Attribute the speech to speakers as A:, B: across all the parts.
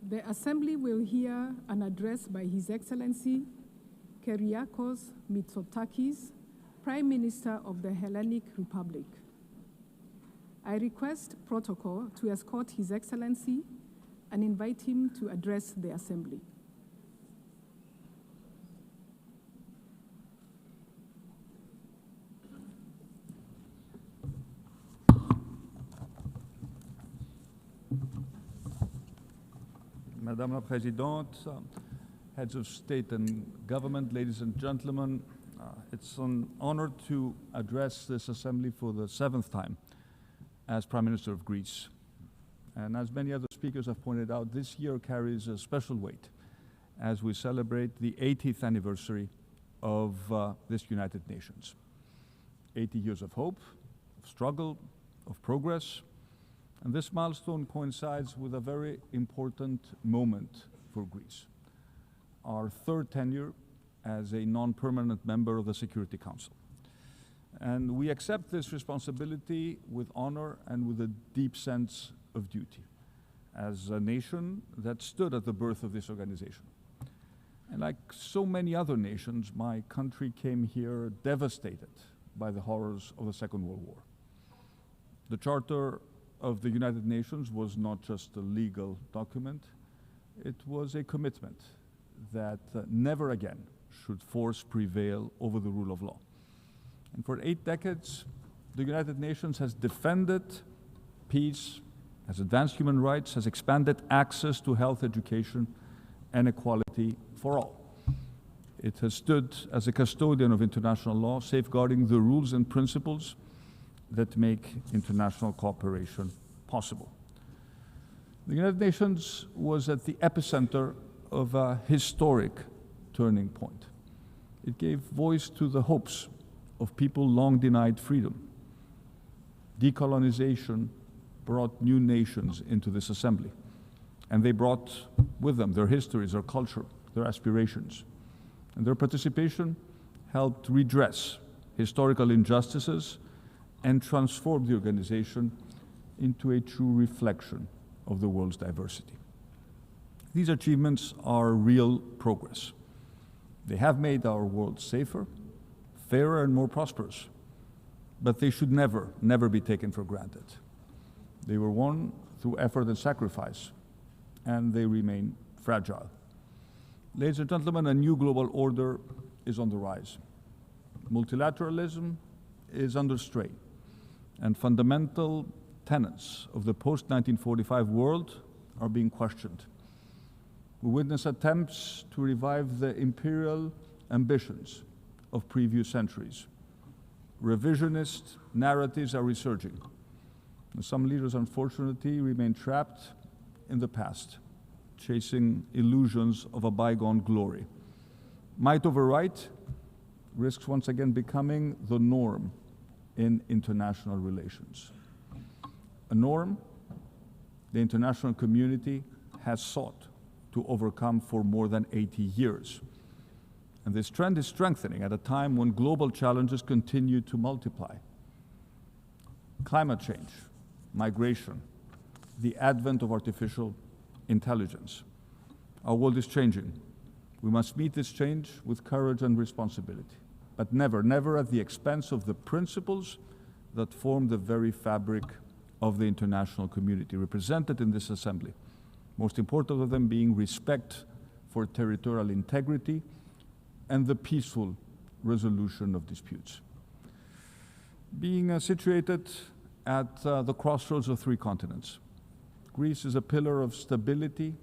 A: The Assembly will hear an address by His Excellency Kyriakos Mitsotakis, Prime Minister of the Hellenic Republic. I request protocol to escort His Excellency and invite him to address the Assembly.
B: Madame la Présidente, heads of state and government, ladies and gentlemen, it's an honor to address this assembly for the 7th time as Prime Minister of Greece. And as many other speakers have pointed out, this year carries a special weight as we celebrate the 80th anniversary of this United Nations. 80 years of hope, of struggle, of progress. And this milestone coincides with a very important moment for Greece, our 3rd tenure as a non-permanent member of the Security Council. And we accept this responsibility with honor and with a deep sense of duty as a nation that stood at the birth of this organization. And like so many other nations, my country came here devastated by the horrors of the Second World War. The Charter of the United Nations was not just a legal document, it was a commitment that never again should force prevail over the rule of law. And for 8 decades, the United Nations has defended peace, has advanced human rights, has expanded access to health, education, and equality for all. It has stood as a custodian of international law, safeguarding the rules and principles that make international cooperation possible. The United Nations was at the epicenter of a historic turning point. It gave voice to the hopes of people long denied freedom. Decolonization brought new nations into this assembly, and they brought with them their histories, their culture, their aspirations. And their participation helped redress historical injustices and transform the organization into a true reflection of the world's diversity. These achievements are real progress. They have made our world safer, fairer, and more prosperous, but they should never, never be taken for granted. They were won through effort and sacrifice, and they remain fragile. Ladies and gentlemen, a new global order is on the rise. Multilateralism is under strain, and fundamental tenets of the post-1945 world are being questioned. We witness attempts to revive the imperial ambitions of previous centuries. Revisionist narratives are resurging. And some leaders, unfortunately, remain trapped in the past, chasing illusions of a bygone glory. Might over right risks once again becoming the norm in international relations. A norm the international community has sought to overcome for more than 80 years. And this trend is strengthening at a time when global challenges continue to multiply. Climate change, migration, the advent of artificial intelligence. Our world is changing. We must meet this change with courage and responsibility, but never, never at the expense of the principles that form the very fabric of the international community represented in this assembly. Most important of them being respect for territorial integrity and the peaceful resolution of disputes. Being situated at the crossroads of 3 continents, Greece is a pillar of stability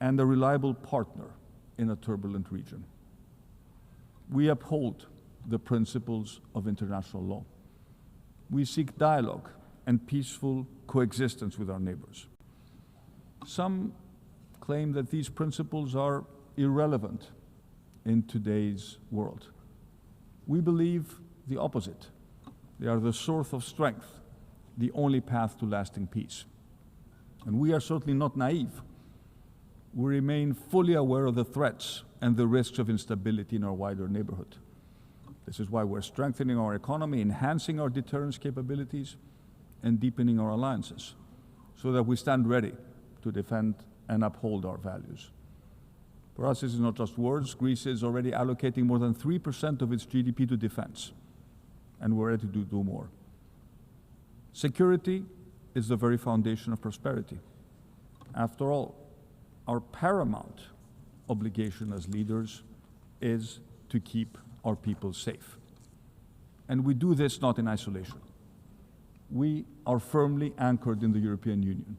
B: and a reliable partner in a turbulent region. We uphold the principles of international law. We seek dialogue and peaceful coexistence with our neighbors. Some claim that these principles are irrelevant in today's world. We believe the opposite. They are the source of strength, the only path to lasting peace. And we are certainly not naive. We remain fully aware of the threats and the risks of instability in our wider neighborhood. This is why we're strengthening our economy, enhancing our deterrence capabilities, and deepening our alliances, so that we stand ready to defend and uphold our values. For us, this is not just words. Greece is already allocating more than 3% of its GDP to defense, and we're ready to do more. Security is the very foundation of prosperity. After all, our paramount obligation as leaders is to keep our people safe. And we do this not in isolation. We are firmly anchored in the European Union,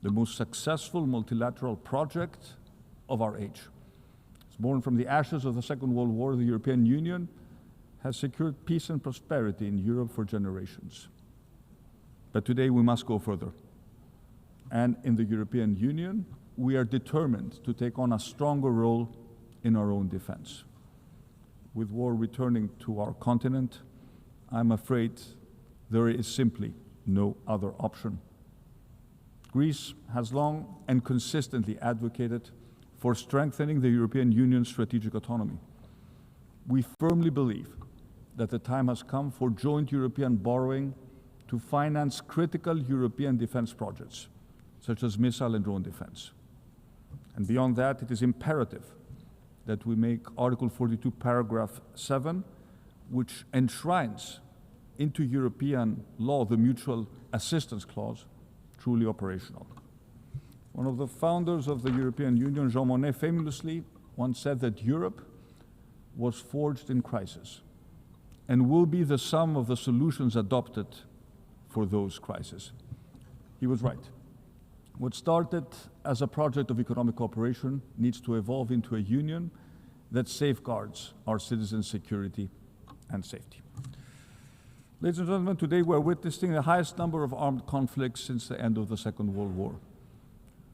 B: the most successful multilateral project of our age. It's born from the ashes of the Second World War. The European Union has secured peace and prosperity in Europe for generations. But today we must go further. And in the European Union, we are determined to take on a stronger role in our own defense. With war returning to our continent, I'm afraid there is simply no other option. Greece has long and consistently advocated for strengthening the European Union's strategic autonomy. We firmly believe that the time has come for joint European borrowing to finance critical European defense projects, such as missile and drone defense. And beyond that, it is imperative that we make Article 42, paragraph 7, which enshrines into European law the mutual assistance clause, truly operational. One of the founders of the European Union, Jean Monnet, famously once said that Europe was forged in crisis and will be the sum of the solutions adopted for those crises. He was right. What started as a project of economic cooperation needs to evolve into a union that safeguards our citizens' security and safety. Ladies and gentlemen, today we're witnessing the highest number of armed conflicts since the end of the Second World War.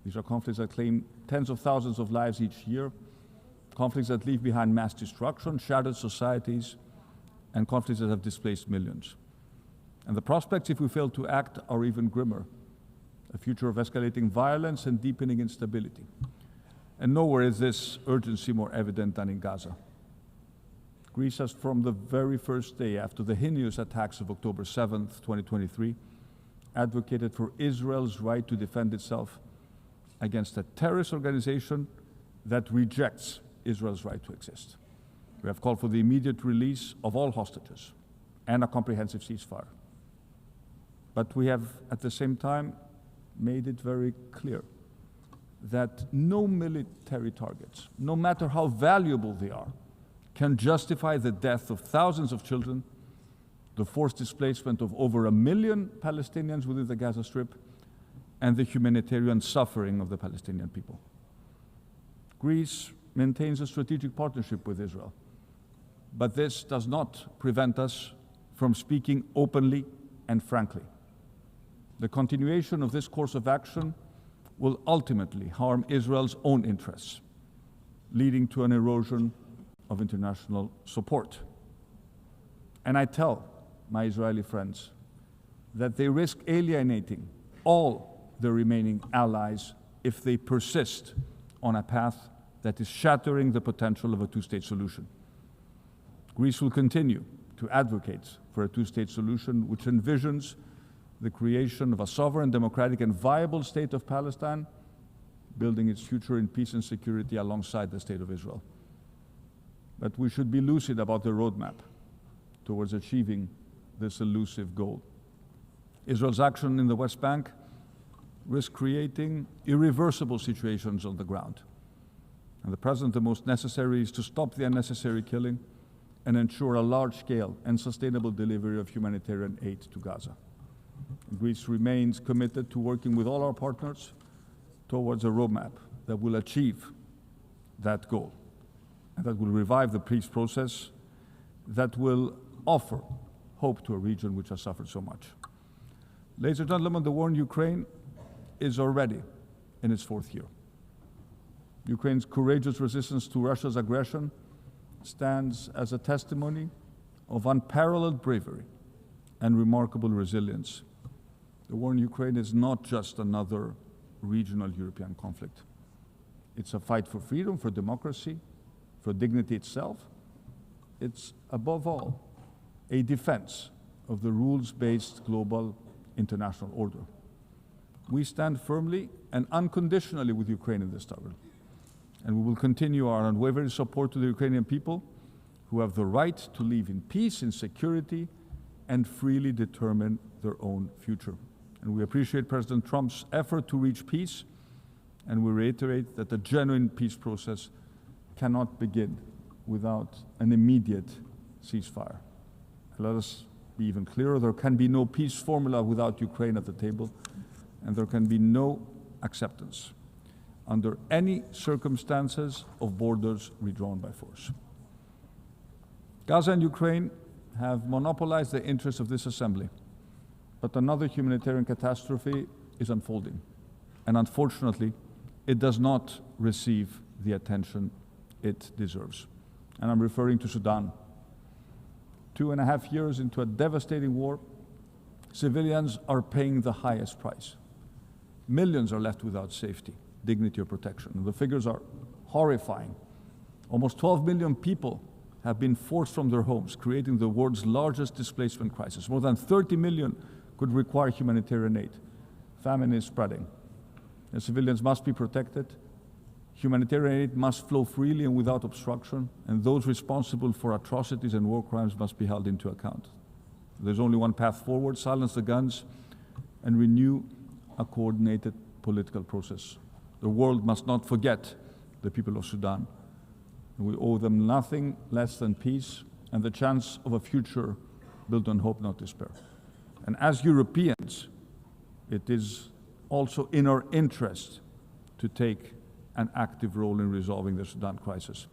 B: These are conflicts that claim tens of thousands of lives each year, conflicts that leave behind mass destruction, shattered societies, and conflicts that have displaced millions. And the prospects, if we fail to act, are even grimmer. A future of escalating violence and deepening instability. And nowhere is this urgency more evident than in Gaza. Greece has, from the very first day after the heinous attacks of October 7th, 2023, advocated for Israel's right to defend itself against a terrorist organization that rejects Israel's right to exist. We have called for the immediate release of all hostages and a comprehensive ceasefire. But we have, at the same time, made it very clear that no military targets, no matter how valuable they are, can justify the death of thousands of children, the forced displacement of over 1 million Palestinians within the Gaza Strip, and the humanitarian suffering of the Palestinian people. Greece maintains a strategic partnership with Israel, but this does not prevent us from speaking openly and frankly. The continuation of this course of action will ultimately harm Israel's own interests, leading to an erosion of international support. And I tell my Israeli friends that they risk alienating all the remaining allies if they persist on a path that is shattering the potential of a two-state solution. Greece will continue to advocate for a two-state solution which envisions the creation of a sovereign, democratic, and viable state of Palestine, building its future in peace and security alongside the state of Israel. But we should be lucid about the roadmap towards achieving this elusive goal. Israel's action in the West Bank risks creating irreversible situations on the ground. And at present, the most necessary is to stop the unnecessary killing and ensure a large-scale and sustainable delivery of humanitarian aid to Gaza. Greece remains committed to working with all our partners towards a roadmap that will achieve that goal, and that will revive the peace process, that will offer hope to a region which has suffered so much. Ladies and gentlemen, the war in Ukraine is already in its 4th year. Ukraine's courageous resistance to Russia's aggression stands as a testimony of unparalleled bravery and remarkable resilience. The war in Ukraine is not just another regional European conflict. It's a fight for freedom, for democracy, for dignity itself. It's, above all, a defense of the rules-based global international order. we stand firmly and unconditionally with Ukraine in this struggle. And we will continue our unwavering support to the Ukrainian people who have the right to live in peace, in security, and freely determine their own future. And we appreciate President Trump's effort to reach peace, and we reiterate that the genuine peace process cannot begin without an immediate ceasefire. Let us be even clearer, there can be no peace formula without Ukraine at the table, and there can be no acceptance under any circumstances of borders redrawn by force. Gaza and Ukraine have monopolized the interests of this assembly, but another humanitarian catastrophe is unfolding, and unfortunately, it does not receive the attention it deserves. And I'm referring to Sudan. 2.5 years into a devastating war, civilians are paying the highest price. Millions are left without safety, dignity, or protection. And the figures are horrifying. Almost 12 million people have been forced from their homes, creating the world's largest displacement crisis. More than 30 million could require humanitarian aid. Famine is spreading. The civilians must be protected. Humanitarian aid must flow freely and without obstruction, and those responsible for atrocities and war crimes must be held into account. There's only one path forward: silence the guns and renew a coordinated political process. The world must not forget the people of Sudan. We owe them nothing less than peace and the chance of a future built on hope, not despair. And as Europeans, it is also in our interest to take an active role in resolving the Sudan crisis.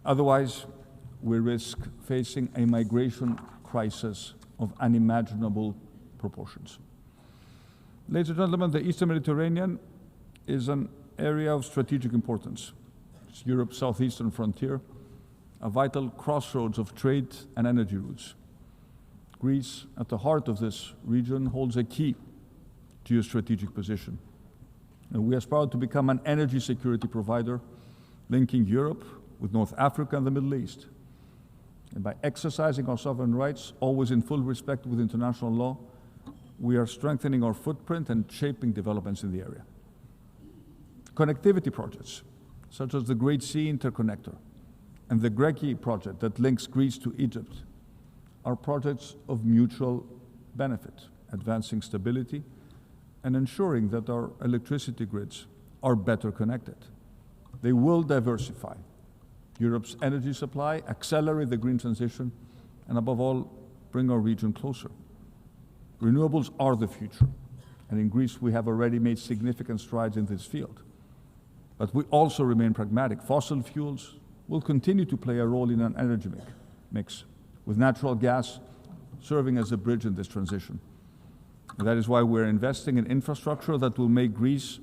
B: Otherwise, we risk facing a migration crisis of unimaginable proportions. Ladies and gentlemen, the Eastern Mediterranean is an area of strategic importance. It's Europe's southeastern frontier, a vital crossroads of trade and energy routes. Greece, at the heart of this region, holds a key geostrategic position. And we aspire to become an energy security provider, linking Europe with North Africa and the Middle East. And by exercising our sovereign rights, always in full respect with international law, we are strengthening our footprint and shaping developments in the area. Connectivity projects, such as the Great Sea Interconnector and the Greki project that links Greece to Egypt, are projects of mutual benefit, advancing stability and ensuring that our electricity grids are better connected. They will diversify Europe's energy supply, accelerate the green transition, and above all, bring our region closer. Renewables are the future, and in Greece we have already made significant strides in this field. But we also remain pragmatic. Fossil fuels will continue to play a role in an energy mix, with natural gas serving as a bridge in this transition. And that is why we're investing in infrastructure that will make Greece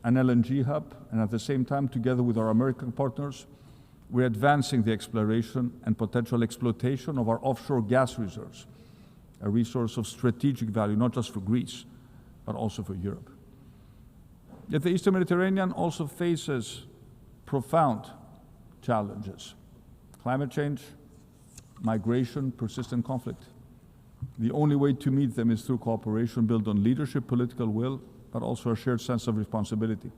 B: an LNG hub, and at the same time, together with our American partners, we're advancing the exploration and potential exploitation of our offshore gas reserves, a resource of strategic value, not just for Greece, but also for Europe. Yet the Eastern Mediterranean also faces profound challenges: climate change, migration, persistent conflict. The only way to meet them is through cooperation built on leadership, political will, but also a shared sense of responsibility.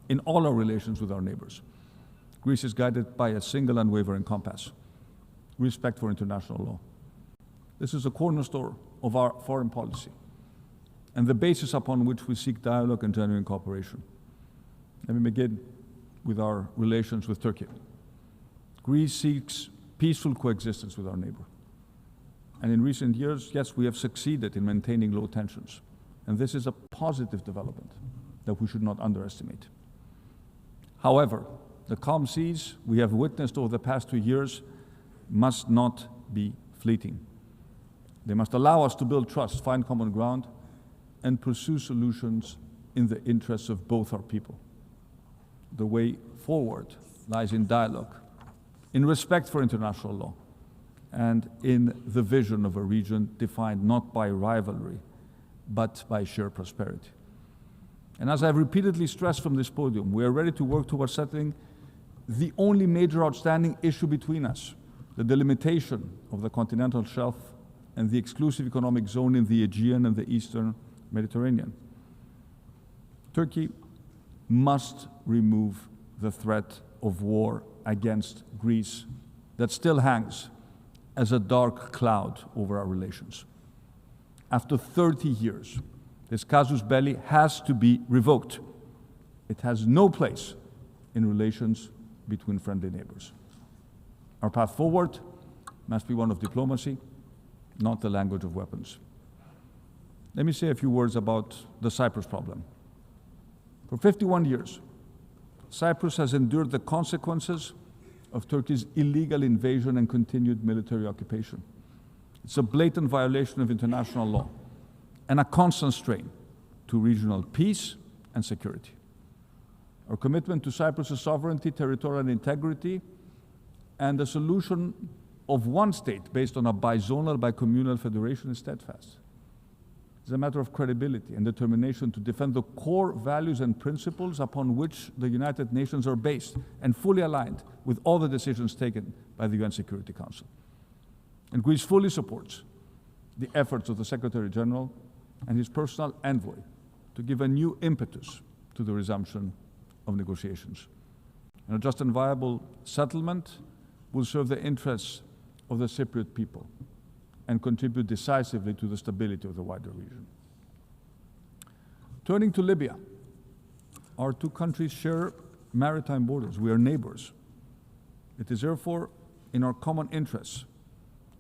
B: In all our relations with our neighbors, Greece is guided by a single unwavering compass: respect for international law. This is a cornerstone of our foreign policy and the basis upon which we seek dialogue and genuine cooperation. Let me begin with our relations with Turkey. Greece seeks peaceful coexistence with our neighbor. And in recent years, yes, we have succeeded in maintaining low tensions. And this is a positive development that we should not underestimate. However, the calm seas we have witnessed over the past 2 years must not be fleeting. They must allow us to build trust, find common ground, and pursue solutions in the interests of both our people. The way forward lies in dialogue, in respect for international law, and in the vision of a region defined not by rivalry, but by shared prosperity. And as I've repeatedly stressed from this podium, we are ready to work towards settling the only major outstanding issue between us: the delimitation of the continental shelf and the exclusive economic zone in the Aegean and the Eastern Mediterranean. Turkey must remove the threat of war against Greece that still hangs as a dark cloud over our relations. After 30 years, this casus belli has to be revoked. It has no place in relations between friendly neighbors. Our path forward must be one of diplomacy, not the language of weapons. Let me say a few words about the Cyprus problem. For 51 years, Cyprus has endured the consequences of Turkey's illegal invasion and continued military occupation. It's a blatant violation of international law and a constant strain to regional peace and security. Our commitment to Cyprus's sovereignty, territorial integrity, and the solution of one state based on a bizonal, bicommunal federation is steadfast. It's a matter of credibility and determination to defend the core values and principles upon which the United Nations are based and fully aligned with all the decisions taken by the UN Security Council. And Greece fully supports the efforts of the Secretary General and his personal envoy to give a new impetus to the resumption of negotiations. And a just and viable settlement will serve the interests of the Cypriot people and contribute decisively to the stability of the wider region. Turning to Libya, our two countries share maritime borders. We are neighbors. It is therefore in our common interests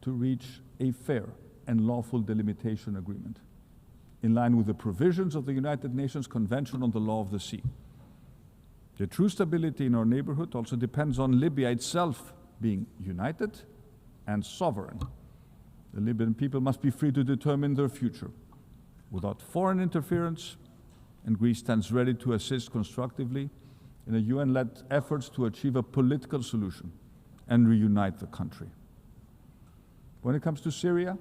B: to reach a fair and lawful delimitation agreement in line with the provisions of the United Nations Convention on the Law of the Sea. The true stability in our neighborhood also depends on Libya itself being united and sovereign. The Libyan people must be free to determine their future without foreign interference, and Greece stands ready to assist constructively in a UN-led efforts to achieve a political solution and reunite the country. When it comes to Syria,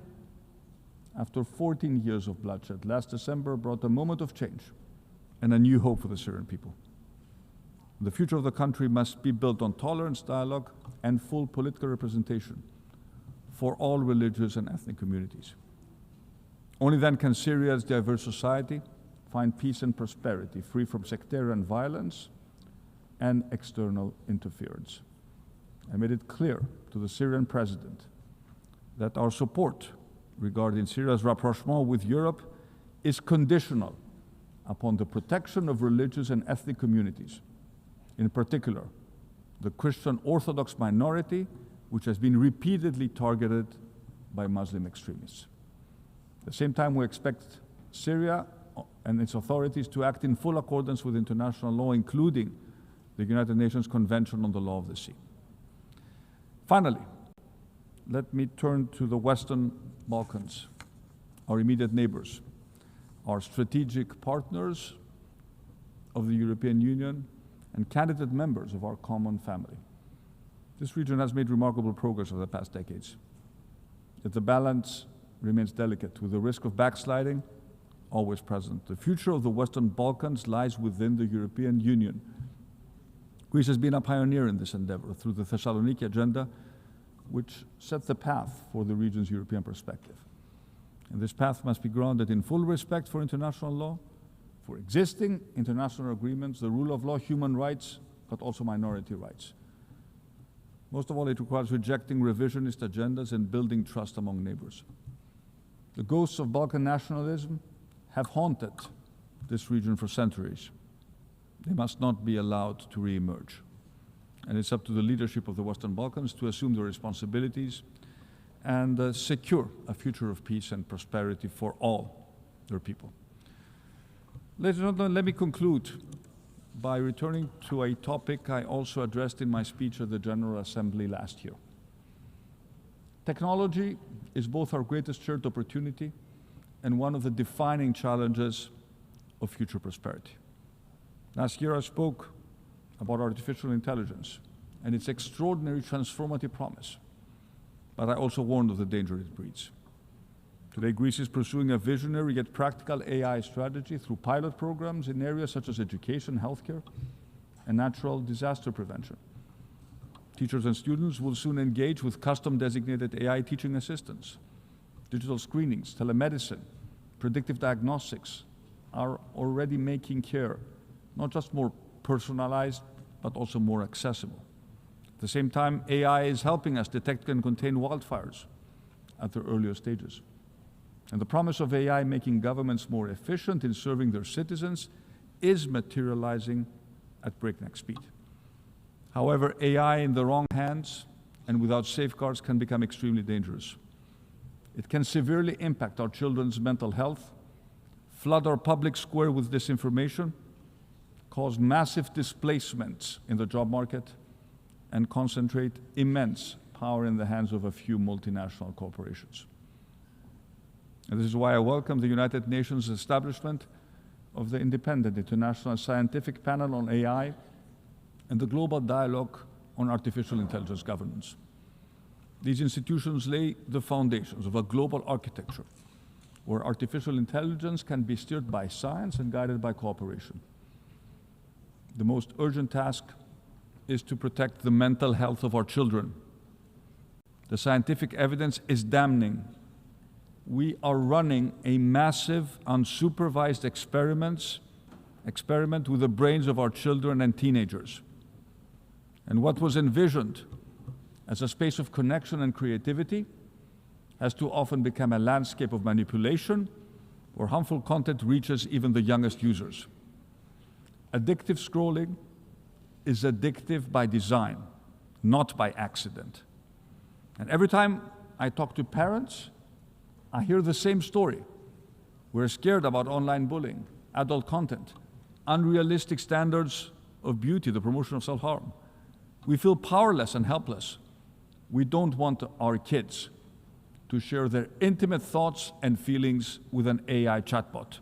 B: after 14 years of bloodshed, last December brought a moment of change and a new hope for the Syrian people. The future of the country must be built on tolerance, dialogue, and full political representation for all religious and ethnic communities. Only then can Syria's diverse society find peace and prosperity, free from sectarian violence and external interference. I made it clear to the Syrian president that our support regarding Syria's rapprochement with Europe is conditional upon the protection of religious and ethnic communities, in particular, the Christian Orthodox minority, which has been repeatedly targeted by Muslim extremists. At the same time, we expect Syria and its authorities to act in full accordance with international law, including the United Nations Convention on the Law of the Sea. Finally, let me turn to the Western Balkans, our immediate neighbors, our strategic partners of the European Union, and candidate members of our common family. This region has made remarkable progress over the past decades, yet the balance remains delicate, with the risk of backsliding always present. The future of the Western Balkans lies within the European Union. Greece has been a pioneer in this endeavor through the Thessaloniki Agenda, which set the path for the region's European perspective. And this path must be grounded in full respect for international law, for existing international agreements, the rule of law, human rights, but also minority rights. Most of all, it requires rejecting revisionist agendas and building trust among neighbors. The ghosts of Balkan nationalism have haunted this region for centuries. They must not be allowed to re-emerge. And it's up to the leadership of the Western Balkans to assume their responsibilities and secure a future of peace and prosperity for all their people. Ladies and gentlemen, let me conclude by returning to a topic I also addressed in my speech at the General Assembly last year. Technology is both our greatest shared opportunity and one of the defining challenges of future prosperity. Last year I spoke about artificial intelligence and its extraordinary transformative promise, but I also warned of the danger it breeds. Today, Greece is pursuing a visionary yet practical AI strategy through pilot programs in areas such as education, healthcare, and natural disaster prevention. Teachers and students will soon engage with custom-designated AI teaching assistants, digital screenings, telemedicine, predictive diagnostics, are already making care not just more personalized, but also more accessible. At the same time, AI is helping us detect and contain wildfires at their earlier stages. And the promise of AI making governments more efficient in serving their citizens is materializing at breakneck speed. However, AI in the wrong hands and without safeguards can become extremely dangerous. It can severely impact our children's mental health, flood our public square with disinformation, cause massive displacements in the job market, and concentrate immense power in the hands of a few multinational corporations. And this is why I welcome the United Nations establishment of the Independent International Scientific Panel on AI and the Global Dialogue on Artificial Intelligence Governance. These institutions lay the foundations of a global architecture where artificial intelligence can be steered by science and guided by cooperation. The most urgent task is to protect the mental health of our children. The scientific evidence is damning. We are running a massive, unsupervised experiment with the brains of our children and teenagers. And what was envisioned as a space of connection and creativity has too often become a landscape of manipulation where harmful content reaches even the youngest users. Addictive scrolling is addictive by design, not by accident. And every time I talk to parents, I hear the same story. We're scared about online bullying, adult content, unrealistic standards of beauty, the promotion of self-harm. We feel powerless and helpless. We don't want our kids to share their intimate thoughts and feelings with an AI chatbot.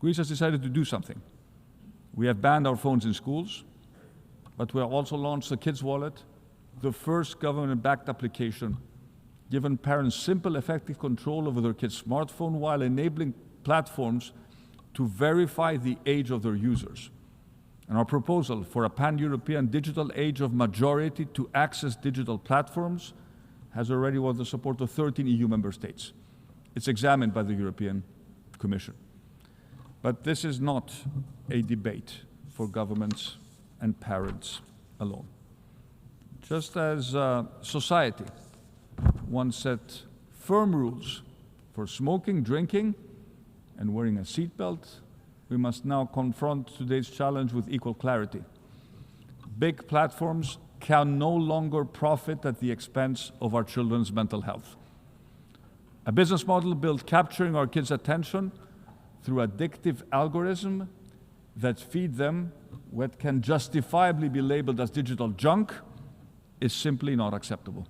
B: Greece has decided to do something. We have banned our phones in schools, but we have also launched the Kids Wallet, the first government-backed application giving parents simple, effective control over their kids' smartphone while enabling platforms to verify the age of their users. And our proposal for a pan-European digital age of majority to access digital platforms has already won the support of 13 EU member states. It's examined by the European Commission. But this is not a debate for governments and parents alone. Just as society once set firm rules for smoking, drinking, and wearing a seatbelt, we must now confront today's challenge with equal clarity. Big platforms can no longer profit at the expense of our children's mental health. A business model built capturing our kids' attention through addictive algorithms that feed them what can justifiably be labeled as digital junk is simply not acceptable.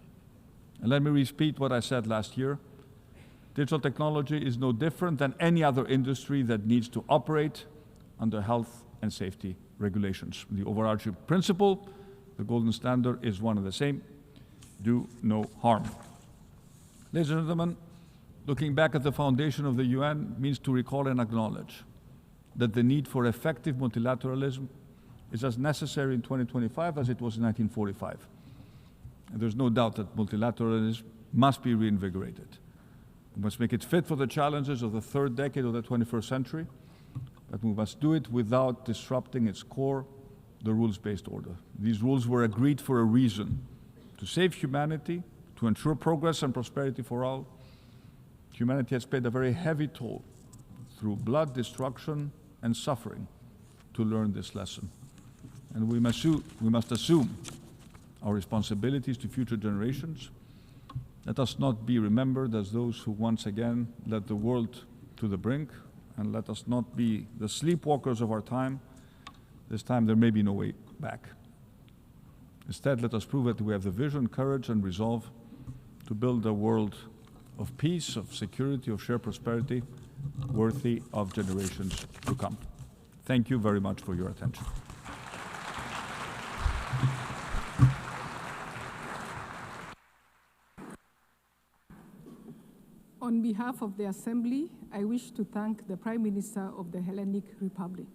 B: And let me repeat what I said last year. Digital technology is no different than any other industry that needs to operate under health and safety regulations. The overarching principle, the golden standard, is one and the same: do no harm. Ladies and gentlemen, looking back at the foundation of the UN means to recall and acknowledge that the need for effective multilateralism is as necessary in 2025 as it was in 1945. And there's no doubt that multilateralism must be reinvigorated. We must make it fit for the challenges of the third decade of the 21st century, but we must do it without disrupting its core, the rules-based order. These rules were agreed for a reason: to save humanity, to ensure progress and prosperity for all. Humanity has paid a very heavy toll through blood, destruction, and suffering to learn this lesson. And we must assume our responsibilities to future generations. Let us not be remembered as those who once again led the world to the brink, and let us not be the sleepwalkers of our time. This time there may be no way back. Instead, let us prove that we have the vision, courage, and resolve to build a world of peace, of security, of shared prosperity, worthy of generations to come. Thank you very much for your attention.
A: On behalf of the Assembly, I wish to thank the Prime Minister of the Hellenic Republic.